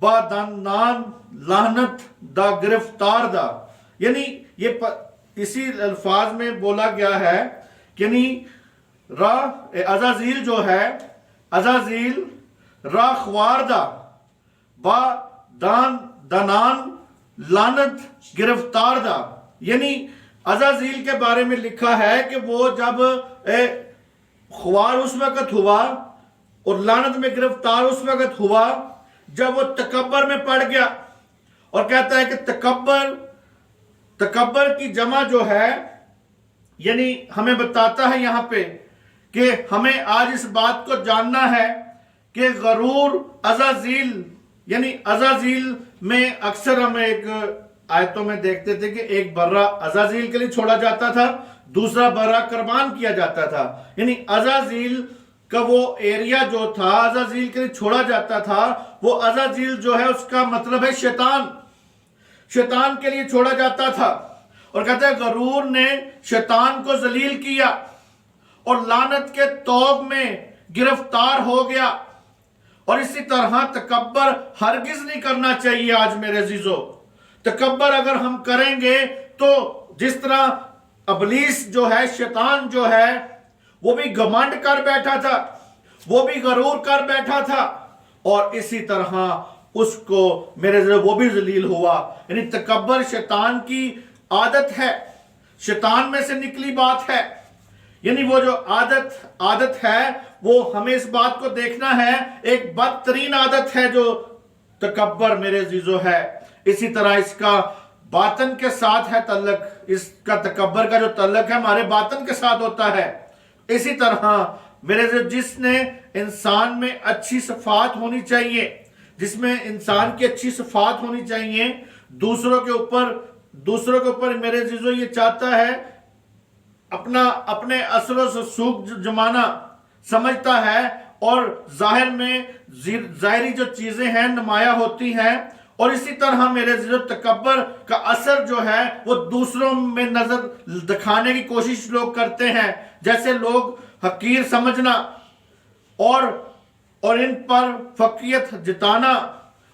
بادنان لعنت دا گرفتار دا، یعنی یہ اسی الفاظ میں بولا گیا ہے، یعنی عزازیل جو ہے، عزازیل را خوار دا با دنان لعنت گرفتار دا، یعنی عزازیل کے بارے میں لکھا ہے کہ وہ جب خوار اس وقت ہوا اور لعنت میں گرفتار اس وقت ہوا جب وہ تکبر میں پڑ گیا، اور کہتا ہے کہ تکبر کی جمع جو ہے، یعنی ہمیں بتاتا ہے یہاں پہ کہ ہمیں آج اس بات کو جاننا ہے کہ غرور عزازیل، یعنی عزازیل میں اکثر ہم ایک آیتوں میں دیکھتے تھے کہ ایک برہ عزازیل کے لیے چھوڑا جاتا تھا، دوسرا برہ قربان کیا جاتا تھا، یعنی عزازیل کا وہ ایریا جو تھا عزازیل کے لیے چھوڑا جاتا تھا، وہ عزازیل جو ہے اس کا مطلب ہے شیطان کے لیے چھوڑا جاتا تھا، اور کہتا ہے غرور نے شیطان کو ذلیل کیا اور لعنت کے توغ میں گرفتار ہو گیا، اور اسی طرح تکبر ہرگز نہیں کرنا چاہیے۔ آج میرے عزیزو، تکبر اگر ہم کریں گے تو جس طرح ابلیس جو ہے، شیطان جو ہے، وہ بھی گھمنڈ کر بیٹھا تھا، وہ بھی غرور کر بیٹھا تھا، اور اسی طرح اس کو میرے ذریعے وہ بھی ذلیل ہوا۔ یعنی تکبر شیطان کی عادت ہے، شیطان میں سے نکلی بات ہے، یعنی وہ جو عادت ہے وہ ہمیں اس بات کو دیکھنا ہے، ایک بدترین عادت ہے جو تکبر میرے عزیزو ہے۔ اسی طرح اس کا باطن کے ساتھ ہے تعلق، اس کا تکبر کا جو تعلق ہے ہمارے باطن کے ساتھ ہوتا ہے۔ اسی طرح میرے جس نے انسان میں اچھی صفات ہونی چاہیے، جس میں انسان کی اچھی صفات ہونی چاہیے، دوسروں کے اوپر میرے عزیزو یہ چاہتا ہے اپنے اثر و رسوخ جمانا سمجھتا ہے، اور ظاہر میں ظاہری جو چیزیں ہیں نمایاں ہوتی ہیں، اور اسی طرح میرے عزیزو تکبر کا اثر جو ہے وہ دوسروں میں نظر دکھانے کی کوشش لوگ کرتے ہیں، جیسے لوگ حقیر سمجھنا اور ان پر فقیت جتانا،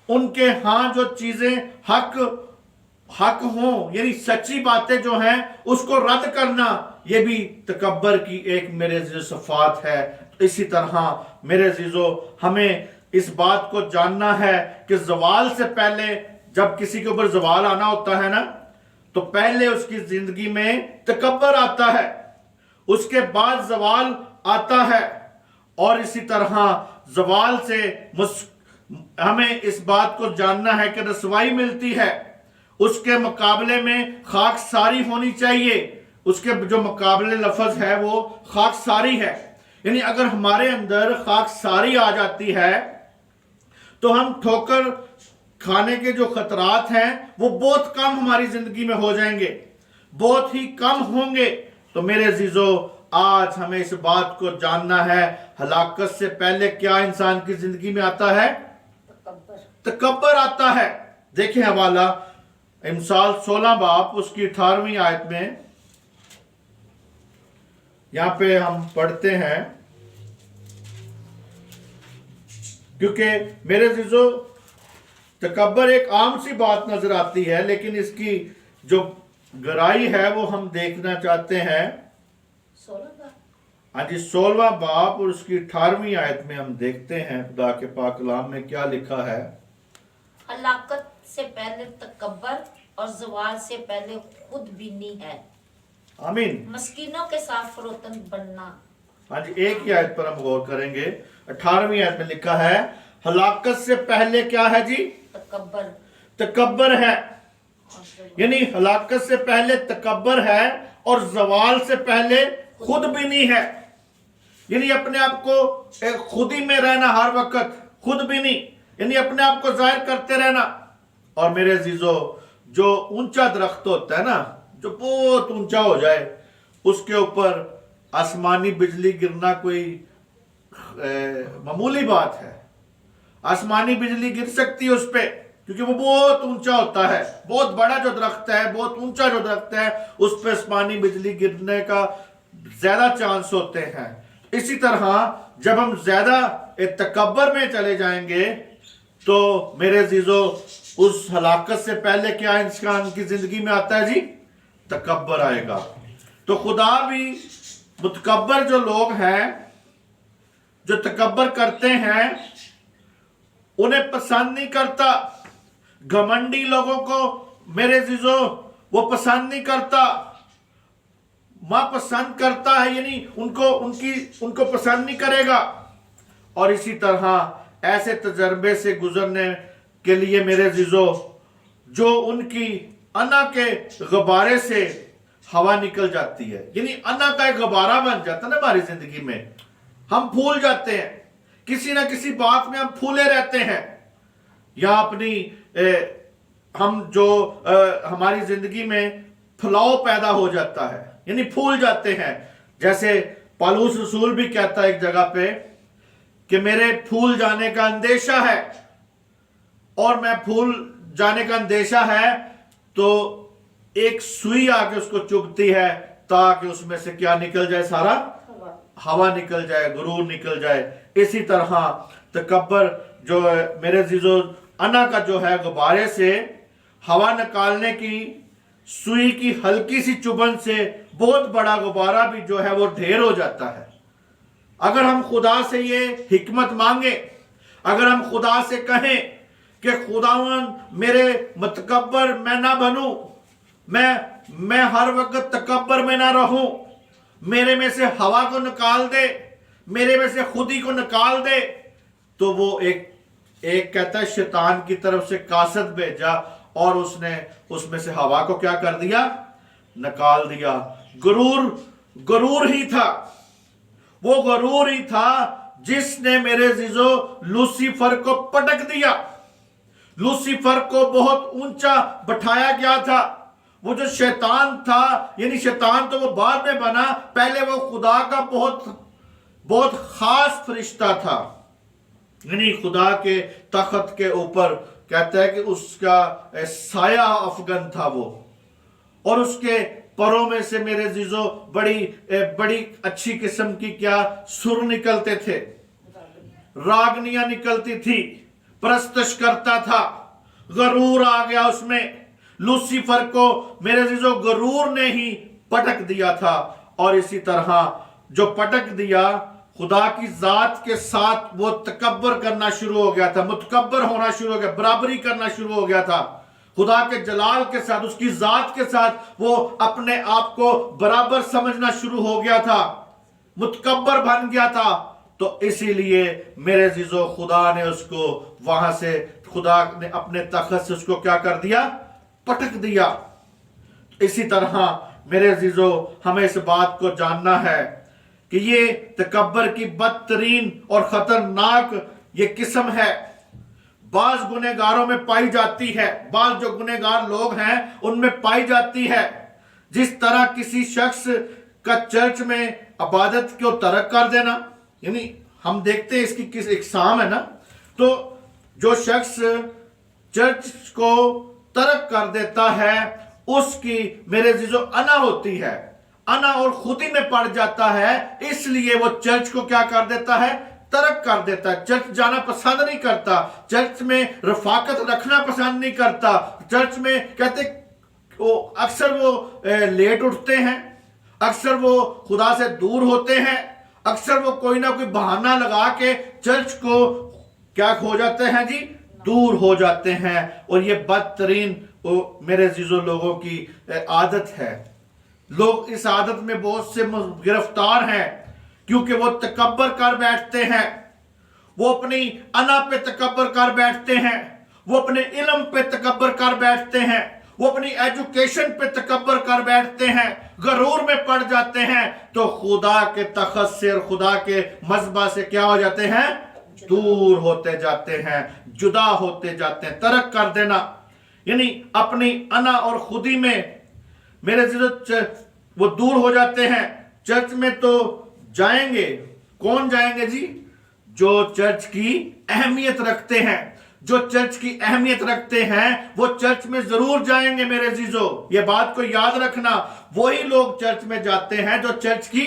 ان کے ہاں جو چیزیں حق ہوں، یعنی سچی باتیں جو ہیں اس کو رد کرنا، یہ بھی تکبر کی ایک میرے عزیز صفات ہے۔ اسی طرح میرے عزیزو ہمیں اس بات کو جاننا ہے کہ زوال سے پہلے، جب کسی کے اوپر زوال آنا ہوتا ہے نا، تو پہلے اس کی زندگی میں تکبر آتا ہے، اس کے بعد زوال آتا ہے، اور اسی طرح زوال سے ہمیں اس بات کو جاننا ہے کہ رسوائی ملتی ہے، اس کے مقابلے میں خاک ساری ہونی چاہیے، اس کے جو مقابلے لفظ ہے وہ خاک ساری ہے، یعنی اگر ہمارے اندر خاک ساری آ جاتی ہے تو ہم ٹھوکر کھانے کے جو خطرات ہیں وہ بہت کم ہماری زندگی میں ہو جائیں گے، بہت ہی کم ہوں گے۔ تو میرے عزیزو آج ہمیں اس بات کو جاننا ہے، ہلاکت سے پہلے کیا انسان کی زندگی میں آتا ہے؟ تکبر آتا ہے۔ دیکھیں حوالہ امثال 16 باب اس کی 18ویں آیت میں، یہاں پہ ہم پڑھتے ہیں، کیونکہ میرے عزیزو تکبر ایک عام سی بات نظر آتی ہے، لیکن اس کی جو گہرائی ہے وہ ہم دیکھنا چاہتے ہیں۔ 16واں باب اور اس کی 18ویں آیت میں ہم دیکھتے ہیں خدا کے پاک کلام میں کیا لکھا ہے۔ ہلاکت سے پہلے تکبر اور زوال سے پہلے خود بینی ہے، آمین۔ مسکینوں کے ساتھ فروتن بننا۔ ہاں جی، ایک ہی آیت پر ہم غور کریں گے۔ 18ویں آیت میں لکھا ہے ہلاکت سے پہلے کیا ہے جی؟ تکبر ہے، یعنی ہلاکت سے پہلے تکبر ہے اور زوال سے پہلے خود بینی ہے، یعنی اپنے آپ کو خودی میں رہنا، ہر وقت خود بینی، یعنی اپنے آپ کو ظاہر کرتے رہنا۔ اور میرے عزیزو جو اونچا درخت ہوتا ہے نا، جو بہت اونچا ہو جائے، اس کے اوپر آسمانی بجلی گرنا کوئی معمولی بات ہے، آسمانی بجلی گر سکتی ہے اس پہ، کیونکہ وہ بہت اونچا ہوتا ہے، بہت بڑا جو درخت ہے، بہت اونچا جو درخت ہے، اس پہ آسمانی بجلی گرنے کا زیادہ چانس ہوتے ہیں۔ اسی طرح جب ہم زیادہ تکبر میں چلے جائیں گے، تو میرے عزیزو اس ہلاکت سے پہلے کیا انسان کی زندگی میں آتا ہے جی؟ تکبر آئے گا. تو خدا بھی متکبر جو لوگ ہیں، جو تکبر کرتے ہیں، انہیں پسند نہیں کرتا. گھمنڈی لوگوں کو میرے عزیزو وہ پسند نہیں کرتا. ماں پسند کرتا ہے، یعنی ان کو پسند نہیں کرے گا. اور اسی طرح ایسے تجربے سے گزرنے کے لیے میرے عزیزو، جو ان کی انا کے غبارے سے ہوا نکل جاتی ہے، یعنی انا کا ایک غبارہ بن جاتا ہے نا ہماری زندگی میں. ہم پھول جاتے ہیں، کسی نہ کسی بات میں ہم پھولے رہتے ہیں، یا اپنی ہماری زندگی میں پھلاؤ پیدا ہو جاتا ہے، یعنی پھول جاتے ہیں. جیسے پالوس رسول بھی کہتا ہے ایک جگہ پہ کہ میرے پھول جانے کا اندیشہ ہے، اور میں پھول جانے کا اندیشہ ہے تو ایک سوئی آ کے اس کو چبھتی ہے تاکہ اس میں سے کیا نکل جائے؟ سارا ہوا نکل جائے، غرور نکل جائے. اسی طرح تکبر جو میرے عزیزو انا کا جو ہے غبارے سے ہوا نکالنے کی سوئی کی ہلکی سی چبھن سے بہت بڑا غبارہ بھی جو ہے وہ ڈھیر ہو جاتا ہے. اگر ہم خدا سے یہ حکمت مانگیں، اگر ہم خدا سے کہیں کہ خداوند میرے متکبر میں نہ بنوں، میں ہر وقت تکبر میں نہ رہوں، میرے میں سے ہوا کو نکال دے، میرے میں سے خودی کو نکال دے، تو وہ ایک کہتا ہے شیطان کی طرف سے قاصد بھیجا اور اس نے اس میں سے ہوا کو کیا کر دیا؟ نکال دیا. غرور ہی تھا، وہ غرور ہی تھا جس نے میرے عزیزو لوسیفر کو پٹک دیا. لوسیفر کو بہت اونچا بٹھایا گیا تھا. وہ جو شیطان تھا، یعنی شیطان تو وہ بعد میں بنا، پہلے وہ خدا کا بہت خاص فرشتہ تھا. یعنی خدا کے تخت کے اوپر کہتا ہے کہ اس کا سایہ افغن تھا وہ، اور اس کے پروں میں سے میرے عزیزو بڑی اچھی قسم کی کیا سر نکلتے تھے، راگنیاں نکلتی تھی، پرستش کرتا تھا. غرور آ گیا اس میں. لوسیفر کو میرے عزیزو غرور نے ہی پٹک دیا تھا. اور اسی طرح جو پٹک دیا، خدا کی ذات کے ساتھ وہ تکبر کرنا شروع ہو گیا تھا، متکبر ہونا شروع ہو گیا، برابری کرنا شروع ہو گیا تھا. خدا کے جلال کے ساتھ، اس کی ذات کے ساتھ وہ اپنے آپ کو برابر سمجھنا شروع ہو گیا تھا، متکبر بن گیا تھا. تو اسی لیے میرے عزیزو خدا نے اس کو وہاں سے، خدا نے اپنے تخت سے اس کو کیا کر دیا؟ پٹک دیا. اسی طرح میرے عزیزو ہمیں اس بات کو جاننا ہے کہ یہ تکبر کی بدترین اور خطرناک یہ قسم ہے. بعض گنہگاروں میں پائی جاتی ہے، بعض جو گنہگار لوگ ہیں ان میں پائی جاتی ہے. جس طرح کسی شخص کا چرچ میں عبادت کو ترک کر دینا، یعنی ہم دیکھتے ہیں اس کی کس اقسام ہے نا. تو جو شخص چرچ کو ترک کر دیتا ہے، اس کی میرے عزیزو انا ہوتی ہے، انا اور خودی میں پڑ جاتا ہے، اس لیے وہ چرچ کو کیا کر دیتا ہے؟ ترک کر دیتا ہے. چرچ جانا پسند نہیں کرتا، چرچ میں رفاقت رکھنا پسند نہیں کرتا. چرچ میں کہتے اکثر وہ لیٹ اٹھتے ہیں، اکثر وہ خدا سے دور ہوتے ہیں، اکثر وہ کوئی نہ کوئی بہانہ لگا کے چرچ کو کیا ہو جاتے ہیں جی؟ دور ہو جاتے ہیں. اور یہ بدترین میرے عزیزو لوگوں کی عادت ہے. لوگ اس عادت میں بہت سے گرفتار ہیں کیونکہ وہ تکبر کر بیٹھتے ہیں، وہ اپنی انا پہ تکبر کر بیٹھتے ہیں، وہ اپنے علم پہ تکبر کر بیٹھتے ہیں، وہ اپنی ایجوکیشن پہ تکبر کر بیٹھتے ہیں، غرور میں پڑ جاتے ہیں، تو خدا کے تخت سے اور خدا کے مذبح سے کیا ہو جاتے ہیں؟ دور ہوتے جاتے ہیں، جدا ہوتے جاتے ہیں. ترک کر دینا یعنی اپنی انا اور خودی میں میرے عزیزو وہ دور ہو جاتے ہیں. چرچ میں تو جائیں گے، کون جائیں گے جی؟ جو چرچ کی اہمیت رکھتے ہیں. جو چرچ کی اہمیت رکھتے ہیں وہ چرچ میں ضرور جائیں گے میرے عزیزو. یہ بات کو یاد رکھنا، وہی لوگ چرچ میں جاتے ہیں جو چرچ کی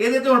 ਇਹਦੇ ਤੇ ਹੁਣ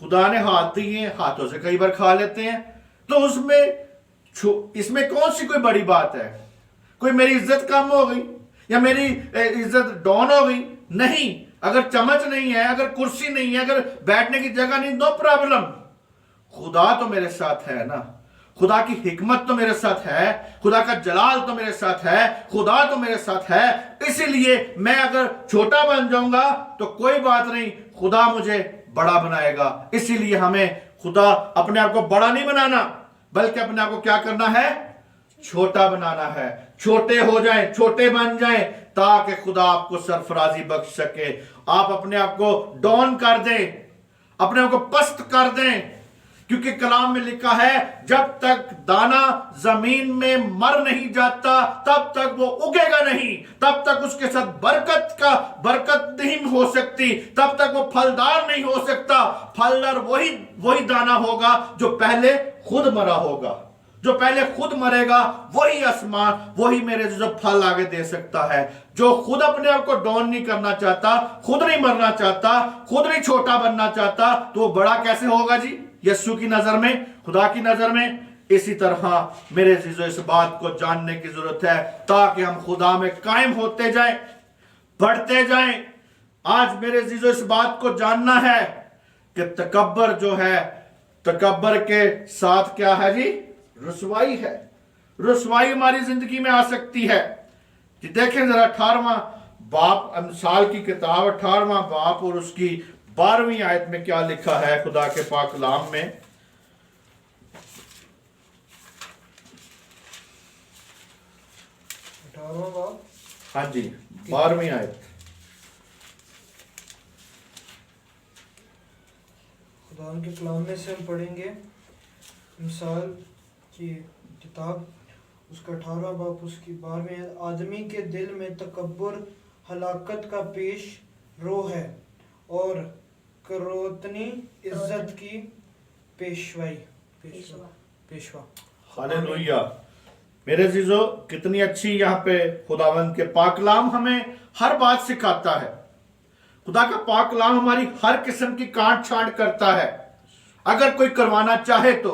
خدا نے ہاتھ دیے ہیں، ہاتھوں سے کئی بار کھا لیتے ہیں، تو اس میں کون سی کوئی بڑی بات ہے؟ کوئی میری عزت کم ہو گئی یا میری عزت ڈاؤن ہو گئی؟ نہیں. اگر چمچ نہیں ہے، اگر کرسی نہیں ہے، اگر بیٹھنے کی جگہ نہیں، نو پرابلم. خدا تو میرے ساتھ ہے نا، خدا کی حکمت تو میرے ساتھ ہے، خدا کا جلال تو میرے ساتھ ہے، خدا تو میرے ساتھ ہے. اسی لیے میں اگر چھوٹا بن جاؤں گا تو کوئی بات نہیں، خدا مجھے بڑا بنائے گا. اسی لیے ہمیں خدا اپنے آپ کو بڑا نہیں بنانا، بلکہ اپنے آپ کو کیا کرنا ہے؟ چھوٹا بنانا ہے. چھوٹے ہو جائیں، چھوٹے بن جائیں، تاکہ خدا آپ کو سرفرازی بخش سکے. آپ اپنے آپ کو ڈاؤن کر دیں، اپنے آپ کو پست کر دیں، کیونکہ کلام میں لکھا ہے جب تک دانا زمین میں مر نہیں جاتا تب تک وہ اگے گا نہیں، تب تک اس کے ساتھ برکت نہیں ہو سکتی، تب تک وہ پھلدار نہیں ہو سکتا. پھلدار وہی دانا ہوگا جو پہلے خود مرا ہوگا. جو پہلے خود مرے گا وہی آسمان، وہی میرے جو پھل آگے دے سکتا ہے. جو خود اپنے آپ کو ڈاؤن نہیں کرنا چاہتا، خود نہیں مرنا چاہتا، خود نہیں چھوٹا بننا چاہتا، تو وہ بڑا کیسے ہوگا جی؟ یسوع کی نظر میں، خدا کی نظر میں. اسی طرح میرے عزیزو اس بات کو جاننے کی ضرورت ہے تاکہ ہم خدا میں قائم ہوتے جائیں، بڑھتے جائیں. آج میرے عزیزو اس بات کو جاننا ہے کہ تکبر جو ہے، تکبر کے ساتھ کیا ہے جی؟ رسوائی ہے. رسوائی ہماری زندگی میں آ سکتی ہے. جی دیکھیں ذرا 18واں باب، امثال کی کتاب 18واں باب اور اس کی 12ویں آیت میں کیا لکھا ہے خدا کے پاک کلام میں. ہاں جی 12ویں آیت. خدا کے کلام میں سے ہم پڑھیں گے مثال کی کتاب، اس کا 18واں باب، اس کی 12ویں. آدمی کے دل میں تکبر ہلاکت کا پیش رو ہے، اور کروتنی عزت کی پیشوا. ہاللویہ. میرے عزیزو کتنی اچھی یہاں پہ خداوند کے پاک کلام ہمیں ہر بات سکھاتا ہے. خدا کا پاک کلام ہماری ہر قسم کی کانٹ چھانٹ کرتا ہے. اگر کوئی کروانا چاہے تو،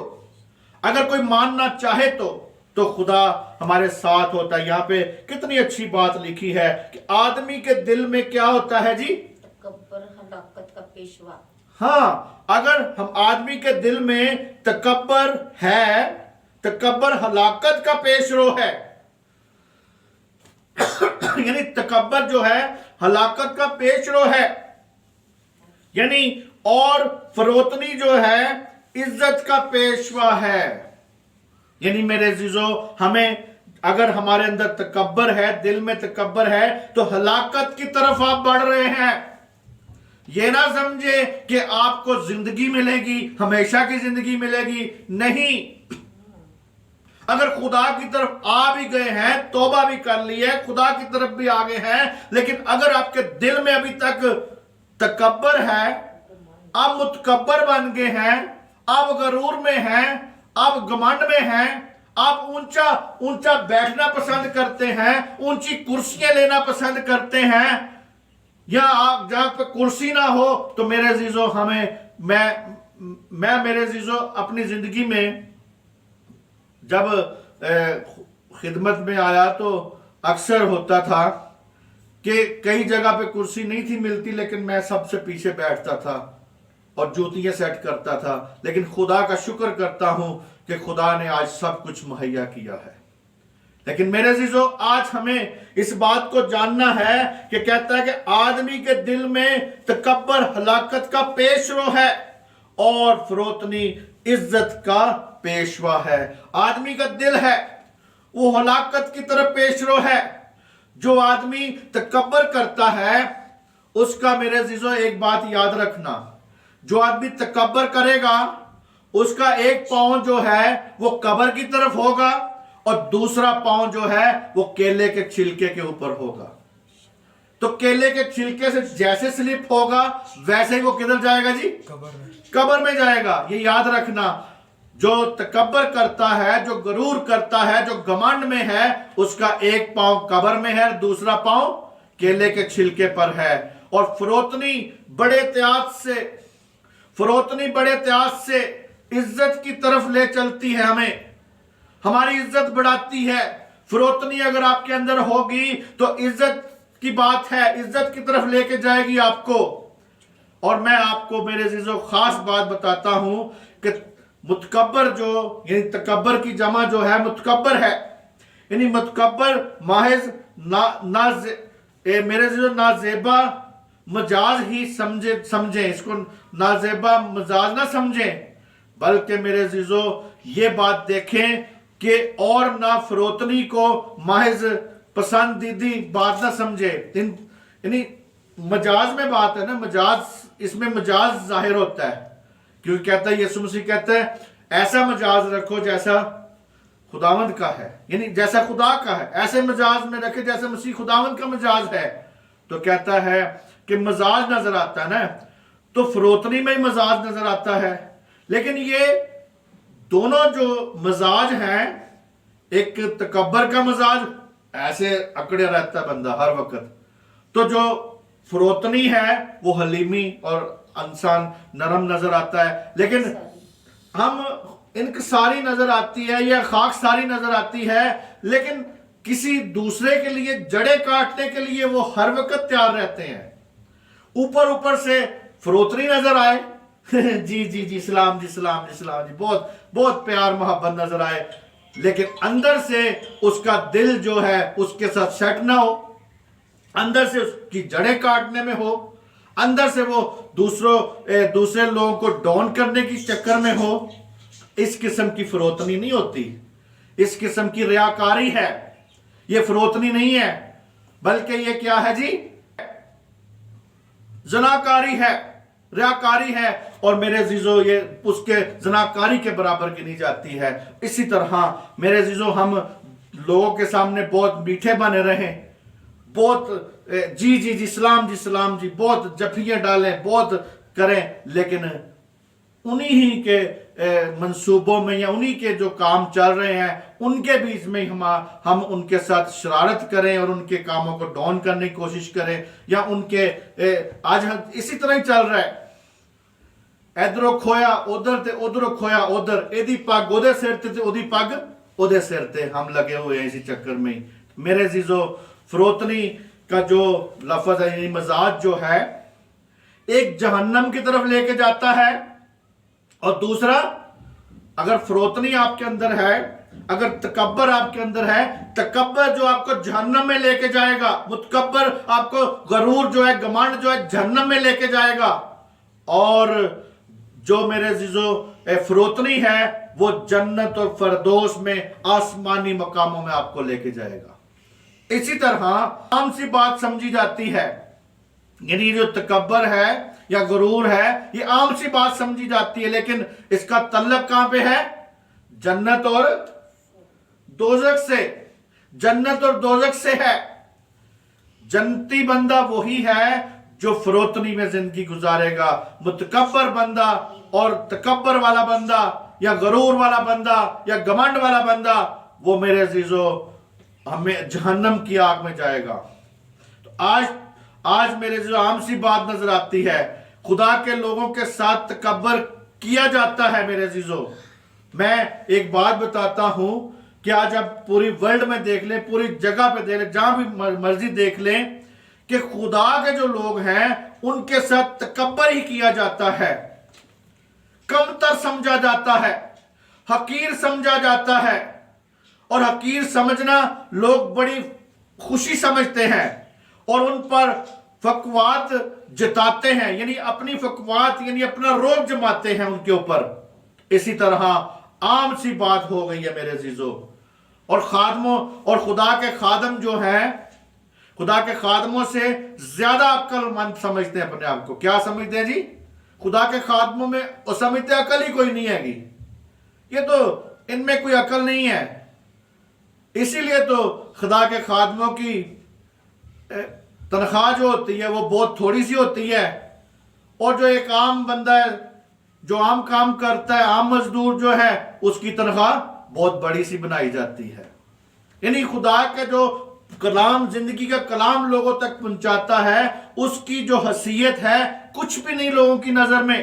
اگر کوئی ماننا چاہے تو خدا ہمارے ساتھ ہوتا ہے. یہاں پہ کتنی اچھی بات لکھی ہے کہ آدمی کے دل میں کیا ہوتا ہے جی؟ تکبر ہلاکت کا پیشوا. ہاں، اگر ہم آدمی کے دل میں تکبر ہے، تکبر ہلاکت کا پیش رو ہے. یعنی تکبر جو ہے ہلاکت کا پیش رو ہے، یعنی اور فروتنی جو ہے عزت کا پیشوا ہے. یعنی میرے عزیزو ہمیں اگر ہمارے اندر تکبر ہے، دل میں تکبر ہے، تو ہلاکت کی طرف آپ بڑھ رہے ہیں. یہ نہ سمجھے کہ آپ کو زندگی ملے گی، ہمیشہ کی زندگی ملے گی. نہیں، اگر خدا کی طرف آ بھی گئے ہیں، توبہ بھی کر لی ہے، خدا کی طرف بھی آگے ہیں، لیکن اگر آپ کے دل میں ابھی تک تکبر ہے، آپ متکبر بن گئے ہیں، آپ غرور میں ہیں، آپ گھمنڈ میں ہیں، آپ اونچا بیٹھنا پسند کرتے ہیں، اونچی کرسیاں لینا پسند کرتے ہیں، یا آپ جہاں پہ کرسی نہ ہو، تو میرے عزیزو میں میرے عزیزو اپنی زندگی میں جب خدمت میں آیا تو اکثر ہوتا تھا کہ کئی جگہ پہ کرسی نہیں تھی ملتی، لیکن میں سب سے پیچھے بیٹھتا تھا اور جوتیاں سیٹ کرتا تھا. لیکن خدا کا شکر کرتا ہوں کہ خدا نے آج سب کچھ مہیا کیا ہے. لیکن میرے عزیزو آج ہمیں اس بات کو جاننا ہے کہ کہتا ہے کہ آدمی کے دل میں تکبر ہلاکت کا پیش رو ہے، اور فروتنی عزت کا پیشوا ہے. آدمی کا دل ہے وہ ہلاکت کی طرف پیش رو ہے. جو آدمی تکبر کرتا ہے اس کا میرے عزیزو ایک بات یاد رکھنا، جو آدمی تکبر کرے گا اس کا ایک پاؤں جو ہے وہ قبر کی طرف ہوگا، اور دوسرا پاؤں جو ہے وہ کیلے کے چھلکے کے اوپر ہوگا. تو کیلے کے چھلکے سے جیسے سلپ ہوگا ویسے ہی وہ کدھر جائے گا جی؟ قبر میں جائے گا. یہ یاد رکھنا، جو تکبر کرتا ہے، جو غرور کرتا ہے، جو گھمنڈ میں ہے، اس کا ایک پاؤں قبر میں ہے، دوسرا پاؤں کیلے کے چھلکے پر ہے. اور فروتنی بڑے احتیاط سے فروتنی بڑے احتیاط سے عزت کی طرف لے چلتی ہے ہمیں، ہماری عزت بڑھاتی ہے۔ فروتنی اگر آپ کے اندر ہوگی تو عزت کی بات ہے، عزت کی طرف لے کے جائے گی آپ کو۔ اور میں آپ کو میرے عزیزو خاص بات بتاتا ہوں کہ متکبر جو، یعنی تکبر کی جمع جو ہے متکبر ہے، یعنی متکبر محض میرے عزیزو نازیبا مجاز ہی سمجھیں، اس کو نازیبا مجاز نہ سمجھیں، بلکہ میرے عزیزو یہ بات دیکھیں کہ اور نہ فروتنی کو محض پسندیدی بات نہ سمجھیں۔ یعنی مجاز میں بات ہے نا، مجاز، اس میں مجاز ظاہر ہوتا ہے، کیونکہ کہتا ہے یسوع مسیح کہتا ہے ایسا مجاز رکھو جیسا خداوند کا ہے، یعنی جیسا خدا کا ہے، ایسے مجاز میں رکھے جیسے مسیح خداوند کا مجاز ہے۔ تو کہتا ہے کہ مزاج نظر آتا ہے نا، تو فروتنی میں مزاج نظر آتا ہے، لیکن یہ دونوں جو مزاج ہیں، ایک تکبر کا مزاج، ایسے اکڑے رہتا ہے بندہ ہر وقت، تو جو فروتنی ہے وہ حلیمی اور انسان نرم نظر آتا ہے، لیکن ہم انکساری نظر آتی ہے یا خاکساری نظر آتی ہے، لیکن کسی دوسرے کے لیے جڑے کاٹنے کے لیے وہ ہر وقت تیار رہتے ہیں۔ اوپر سے فروتنی نظر آئے جی سلام جی سلام جی سلام جی، بہت بہت پیار محبت نظر آئے، لیکن اندر سے اس کا دل جو ہے اس کے ساتھ سیٹ نہ ہو، اندر سے اس کی جڑیں کاٹنے میں ہو، اندر سے وہ دوسرے لوگوں کو ڈاؤن کرنے کی چکر میں ہو، اس قسم کی فروتنی نہیں ہوتی، اس قسم کی ریاکاری ہے، یہ فروتنی نہیں ہے، بلکہ یہ کیا ہے جی؟ زناکاری ہے، ریاکاری ہے، اور میرے عزیزو یہ اس کے زناکاری کے برابر گنی جاتی ہے۔ اسی طرح میرے عزیزو ہم لوگوں کے سامنے بہت میٹھے بنے رہیں، بہت جی سلام جی، بہت جفیاں ڈالیں، بہت کریں، لیکن انہی ہی کے منصوبوں میں یا انہی کے جو کام چل رہے ہیں ان کے بیچ میں ہم ان کے ساتھ شرارت کریں اور ان کے کاموں کو ڈاؤن کرنے کی کوشش کریں، یا ان کے آج اسی طرح ہی چل رہا ہے، ادھروں کھویا ادھر تے ادھروں کھویا ادھر، ایدی پگ اودے سر تے اودی پگ اودے سر تے، ہم لگے ہوئے ہیں اسی چکر میں۔ میرے عزیزو فروتنی کا جو لفظ ہے، یعنی مزاج جو ہے، ایک جہنم کی طرف لے کے جاتا ہے، اور دوسرا اگر فروتنی آپ کے اندر ہے، اگر تکبر آپ کے اندر ہے، تکبر جو آپ کو جہنم میں لے کے جائے گا، متکبر آپ کو غرور جو ہے، گمانڈ جو ہے، جہنم میں لے کے جائے گا، اور جو میرے عزیزو فروتنی ہے وہ جنت اور فردوس میں آسمانی مقاموں میں آپ کو لے کے جائے گا۔ اسی طرح عام سی بات سمجھی جاتی ہے، یعنی جو تکبر ہے یا غرور ہے یہ عام سی بات سمجھی جاتی ہے، لیکن اس کا تعلق کہاں پہ ہے؟ جنت اور دوزخ سے، جنت اور دوزخ سے ہے۔ جنتی بندہ وہی ہے جو فروتنی میں زندگی گزارے گا، متکبر بندہ اور تکبر والا بندہ یا غرور والا بندہ یا گمنڈ والا بندہ، وہ میرے عزیزو ہمیں جہنم کی آگ میں جائے گا۔ تو آج میرے عزیزو عام سی بات نظر آتی ہے، خدا کے لوگوں کے ساتھ تکبر کیا جاتا ہے۔ میرے عزیزو میں ایک بات بتاتا ہوں کہ آج آپ پوری ورلڈ میں دیکھ لیں، پوری جگہ پہ دیکھ لیں، جہاں بھی مرضی دیکھ لیں، کہ خدا کے جو لوگ ہیں ان کے ساتھ تکبر ہی کیا جاتا ہے، کمتر سمجھا جاتا ہے، حقیر سمجھا جاتا ہے، اور حقیر سمجھنا لوگ بڑی خوشی سمجھتے ہیں اور ان پر فقوات جتاتے ہیں، یعنی اپنی فقوات یعنی اپنا روب جماتے ہیں ان کے اوپر۔ اسی طرح عام سی بات ہو گئی ہے میرے عزیزو، اور خادموں اور خدا کے خادم جو ہیں، خدا کے خادموں سے زیادہ عقل مند سمجھتے ہیں اپنے آپ کو۔ کیا سمجھتے ہیں جی؟ خدا کے خادموں میں وہ سمجھتے عقل ہی کوئی نہیں ہے گی، یہ تو ان میں کوئی عقل نہیں ہے، اسی لیے تو خدا کے خادموں کی تنخواہ جو ہوتی ہے وہ بہت تھوڑی سی ہوتی ہے، اور جو ایک عام بندہ ہے جو عام کام کرتا ہے، عام مزدور جو ہے، اس کی تنخواہ بہت بڑی سی بنائی جاتی ہے۔ یعنی خدا کا جو کلام، زندگی کا کلام لوگوں تک پہنچاتا ہے، اس کی جو حیثیت ہے کچھ بھی نہیں لوگوں کی نظر میں،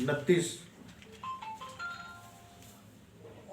29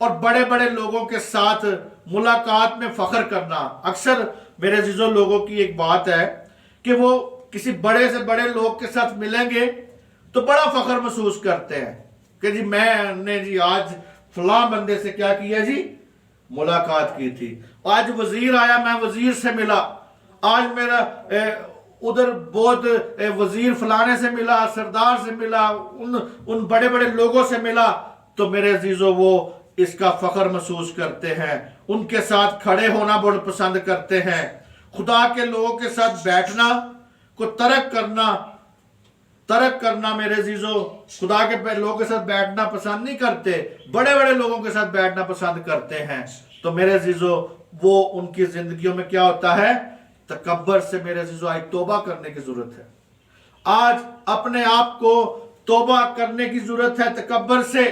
اور بڑے بڑے لوگوں کے ساتھ ملاقات میں فخر کرنا. اکثر میرے عزیزوں لوگوں کی ایک بات ہے کہ وہ کسی بڑے سے بڑے لوگ کے ساتھ ملیں گے تو بڑا فخر محسوس کرتے ہیں کہ جی میں نے جی آج فلاں بندے سے کیا کیا جی ملاقات کی تھی. آج وزیر آیا میں وزیر سے ملا. آج میرا ادھر بہت وزیر فلانے سے ملا, سردار سے ملا, ان بڑے بڑے لوگوں سے ملا. تو میرے عزیزوں وہ اس کا فخر محسوس کرتے ہیں, ان کے ساتھ کھڑے ہونا بہت پسند کرتے ہیں. خدا کے لوگوں کے ساتھ بیٹھنا کو ترک کرنا میرے عزیزوں, خدا کے لوگوں کے ساتھ بیٹھنا پسند نہیں کرتے, بڑے بڑے لوگوں کے ساتھ بیٹھنا پسند کرتے ہیں. تو میرے عزیزوں وہ ان کی زندگیوں میں کیا ہوتا ہے, تکبر سے میرے عزیزوں آج توبہ کرنے کی ضرورت ہے. آج اپنے آپ کو توبہ کرنے کی ضرورت ہے, تکبر سے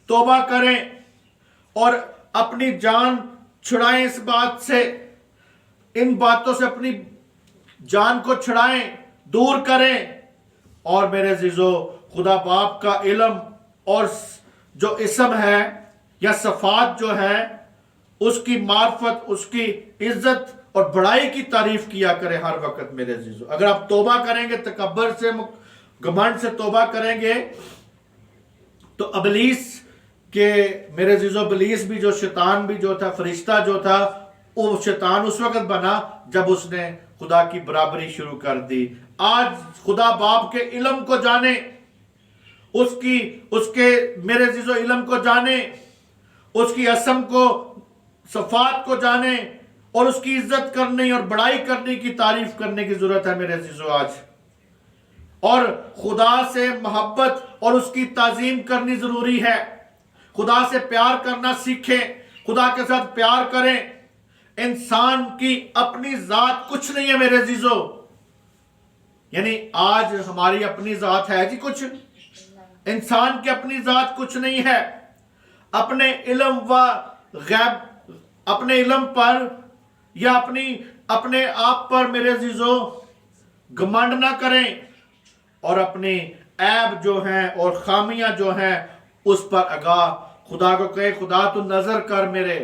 توبہ کریں اور اپنی جان چھڑائیں. اس بات سے, ان باتوں سے اپنی جان کو چھڑائیں, دور کریں. اور میرے عزیزوں خدا باپ کا علم اور جو اسم ہے یا صفات جو ہے اس کی معرفت, اس کی عزت اور بڑائی کی تعریف کیا کرے ہر وقت میرے عزیزوں. اگر آپ توبہ کریں گے, تکبر سے گھمنڈ سے توبہ کریں گے, تو ابلیس کہ میرے عزیزوں ابلیس بھی جو شیطان بھی جو تھا, فرشتہ جو تھا, وہ شیطان اس وقت بنا جب اس نے خدا کی برابری شروع کر دی. آج خدا باپ کے علم کو جانے, اس کے میرے عزیزوں علم کو جانے, اس کی اسم کو, صفات کو جانے اور اس کی عزت کرنے اور بڑائی کرنے کی تعریف کرنے کی ضرورت ہے میرے عزیزوں آج. اور خدا سے محبت اور اس کی تعظیم کرنی ضروری ہے. خدا سے پیار کرنا سیکھیں, خدا کے ساتھ پیار کریں. انسان کی اپنی ذات کچھ نہیں ہے میرے عزیزوں. یعنی آج ہماری اپنی ذات ہے جی کچھ؟ انسان کی اپنی ذات کچھ نہیں ہے. اپنے علم و غیب, اپنے علم پر یا اپنے آپ پر میرے عزیزوں گھمنڈ نہ کریں, اور اپنی عیب جو ہیں اور خامیاں جو ہیں اس پر آگاہ. خدا کو کہے خدا تو نظر کر, میرے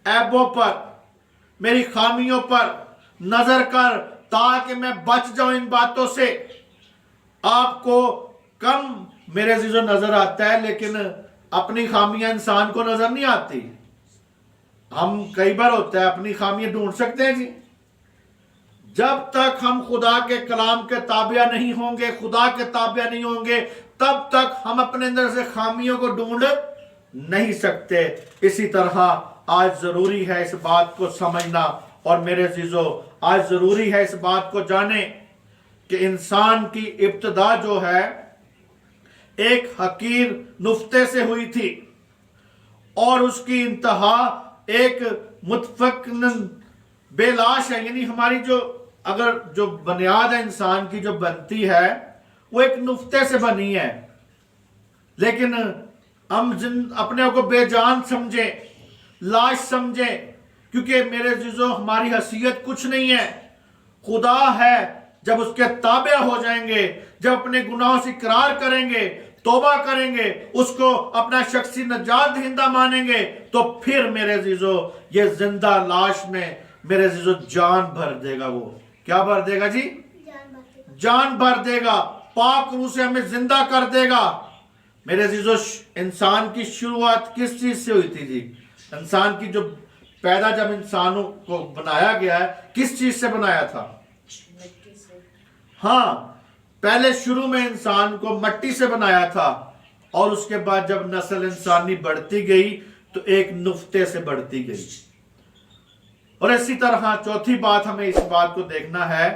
عیبوں پر, میری خامیوں پر نظر کر تاکہ میں بچ جاؤں ان باتوں سے. آپ کو کم میرے عزیزوں نظر آتا ہے, لیکن اپنی خامیاں انسان کو نظر نہیں آتی. ہم کئی بار ہوتا ہے اپنی خامیاں ڈھونڈ سکتے ہیں جی. جب تک ہم خدا کے کلام کے تابع نہیں ہوں گے, خدا کے تابع نہیں ہوں گے, تب تک ہم اپنے اندر سے خامیوں کو ڈھونڈ نہیں سکتے. اسی طرح آج ضروری ہے اس بات کو سمجھنا, اور میرے عزیزوں آج ضروری ہے اس بات کو جانیں کہ انسان کی ابتدا جو ہے ایک حقیر نطفے سے ہوئی تھی, اور اس کی انتہا ایک متفقن بے لاش ہے. یعنی ہماری جو بنیاد ہے انسان کی جو بنتی ہے وہ ایک نطفے سے بنی ہے, لیکن ہم اپنے آپ کو بے جان سمجھیں, لاش سمجھیں, کیونکہ میرے عزیزوں ہماری حیثیت کچھ نہیں ہے. خدا ہے, جب اس کے تابع ہو جائیں گے, جب اپنے گناہوں سے اقرار کریں گے, توبہ کریں گے, اس کو اپنا شخصی نجات دہندہ مانیں گے, تو پھر میرے عزیزوں یہ زندہ لاش میں میرے عزیزوں جان بھر دے گا. وہ کیا بھر دے گا جی؟ جان بھر دے گا. پاک روح سے ہمیں زندہ کر دے گا. میرے عزیزوں انسان کی شروعات کس چیز سے ہوئی تھی جی؟ انسان کی جو پیدا جب انسانوں کو بنایا گیا ہے کس چیز سے بنایا تھا؟ ہاں, پہلے شروع میں انسان کو مٹی سے بنایا تھا, اور اس کے بعد جب نسل انسانی بڑھتی گئی تو ایک نطفے سے بڑھتی گئی. اور اسی طرح چوتھی بات ہمیں اس بات کو دیکھنا ہے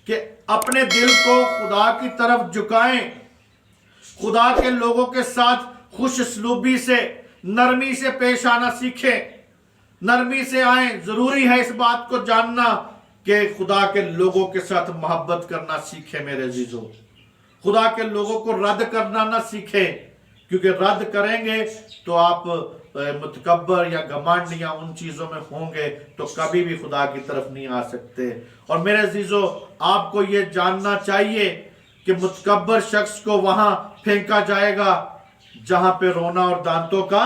کہ اپنے دل کو خدا کی طرف جھکائیں. خدا کے لوگوں کے ساتھ خوش اسلوبی سے, نرمی سے پیش آنا سیکھیں, نرمی سے آئیں. ضروری ہے اس بات کو جاننا کہ خدا کے لوگوں کے ساتھ محبت کرنا سیکھیں میرے عزیزوں. خدا کے لوگوں کو رد کرنا نہ سیکھیں, کیونکہ رد کریں گے تو آپ متکبر یا گھمنڈ یا ان چیزوں میں ہوں گے تو کبھی بھی خدا کی طرف نہیں آ سکتے. اور میرے عزیزوں آپ کو یہ جاننا چاہیے کہ متکبر شخص کو وہاں پھینکا جائے گا جہاں پہ رونا اور دانتوں کا